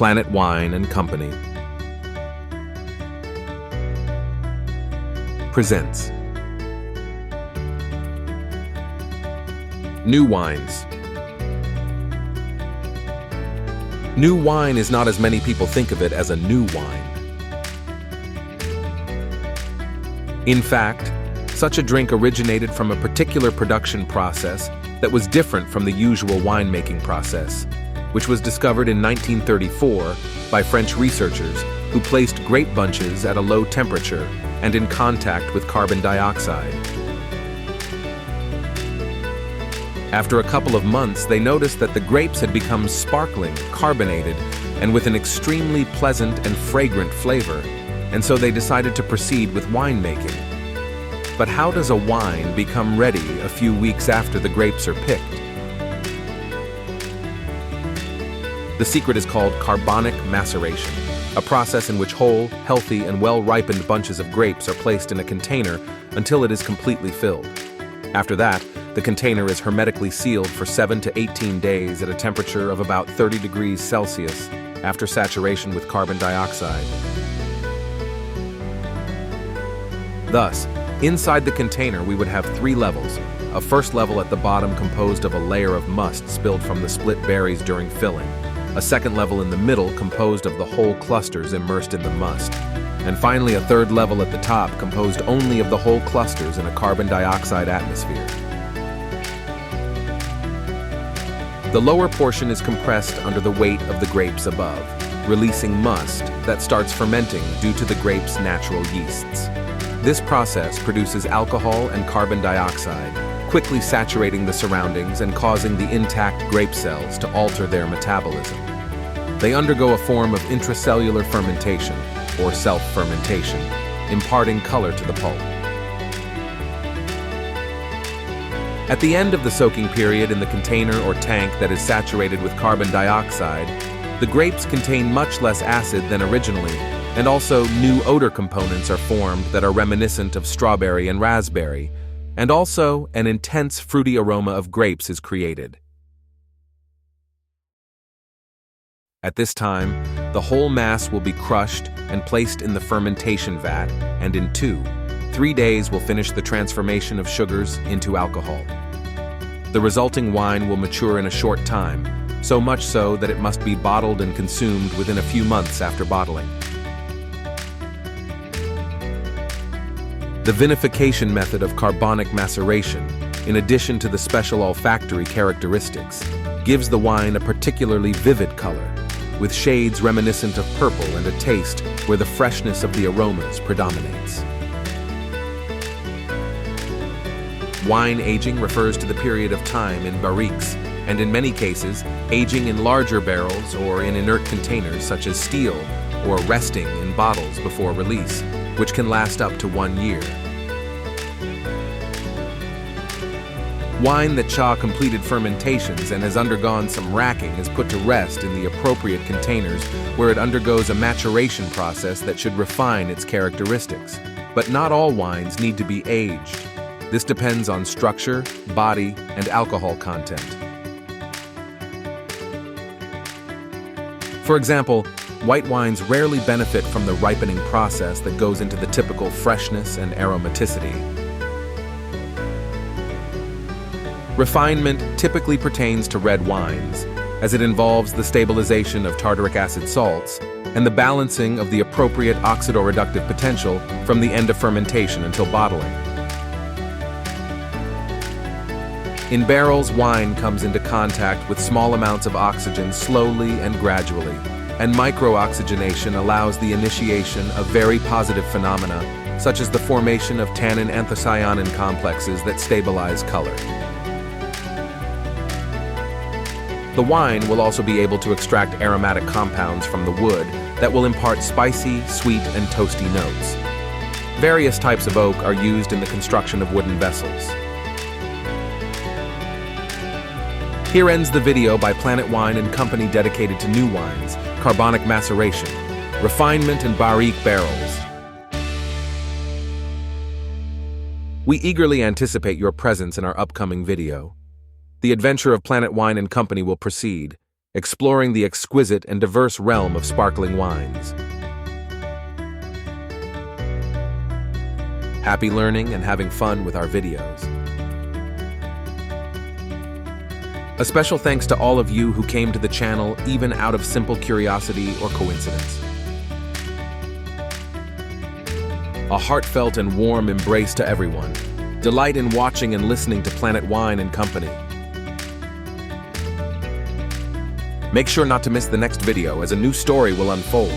Planet Wine and Company presents New Wines. New wine is not as many people think of it as a new wine. In fact, such a drink originated from a particular production process that was different from the usual winemaking process, which was discovered in 1934 by French researchers who placed grape bunches at a low temperature and in contact with carbon dioxide. After a couple of months, they noticed that the grapes had become sparkling, carbonated, and with an extremely pleasant and fragrant flavor, and so they decided to proceed with winemaking. But how does a wine become ready a few weeks after the grapes are picked? The secret is called carbonic maceration, a process in which whole, healthy, and well-ripened bunches of grapes are placed in a container until it is completely filled. After that, the container is hermetically sealed for 7 to 18 days at a temperature of about 30 degrees Celsius after saturation with carbon dioxide. Thus, inside the container we would have 3 levels, a first level at the bottom composed of a layer of must spilled from the split berries during filling, a second level in the middle composed of the whole clusters immersed in the must, and finally a third level at the top composed only of the whole clusters in a carbon dioxide atmosphere. The lower portion is compressed under the weight of the grapes above, releasing must that starts fermenting due to the grape's natural yeasts. This process produces alcohol and carbon dioxide, quickly saturating the surroundings and causing the intact grape cells to alter their metabolism. They undergo a form of intracellular fermentation, or self-fermentation, imparting color to the pulp. At the end of the soaking period in the container or tank that is saturated with carbon dioxide, the grapes contain much less acid than originally, and also new odor components are formed that are reminiscent of strawberry and raspberry, and also an intense fruity aroma of grapes is created. At this time, the whole mass will be crushed and placed in the fermentation vat, and in 2-3 days will finish the transformation of sugars into alcohol. The resulting wine will mature in a short time, so much so that it must be bottled and consumed within a few months after bottling. The vinification method of carbonic maceration, in addition to the special olfactory characteristics, gives the wine a particularly vivid color, with shades reminiscent of purple and a taste where the freshness of the aromas predominates. Wine aging refers to the period of time in barriques, and in many cases, aging in larger barrels or in inert containers such as steel, or resting in bottles before release, which can last up to 1 year. Wine that completed fermentations and has undergone some racking is put to rest in the appropriate containers where it undergoes a maturation process that should refine its characteristics. But not all wines need to be aged. This depends on structure, body, and alcohol content. For example, white wines rarely benefit from the ripening process that goes into the typical freshness and aromaticity. Refinement typically pertains to red wines, as it involves the stabilization of tartaric acid salts and the balancing of the appropriate oxidoreductive potential from the end of fermentation until bottling. In barrels, wine comes into contact with small amounts of oxygen slowly and gradually, and microoxygenation allows the initiation of very positive phenomena, such as the formation of tannin anthocyanin complexes that stabilize color. The wine will also be able to extract aromatic compounds from the wood that will impart spicy, sweet, and toasty notes. Various types of oak are used in the construction of wooden vessels. Here ends the video by Planet Wine and Company dedicated to new wines, carbonic maceration, refinement, and barrique barrels. We eagerly anticipate your presence in our upcoming video. The adventure of Planet Wine and Company will proceed. exploring the exquisite and diverse realm of sparkling wines. Happy learning and having fun with our videos. A special thanks to all of you who came to the channel even out of simple curiosity or coincidence. A heartfelt and warm embrace to everyone. Delight in watching and listening to Planet Wine and Company. Make sure not to miss the next video as a new story will unfold.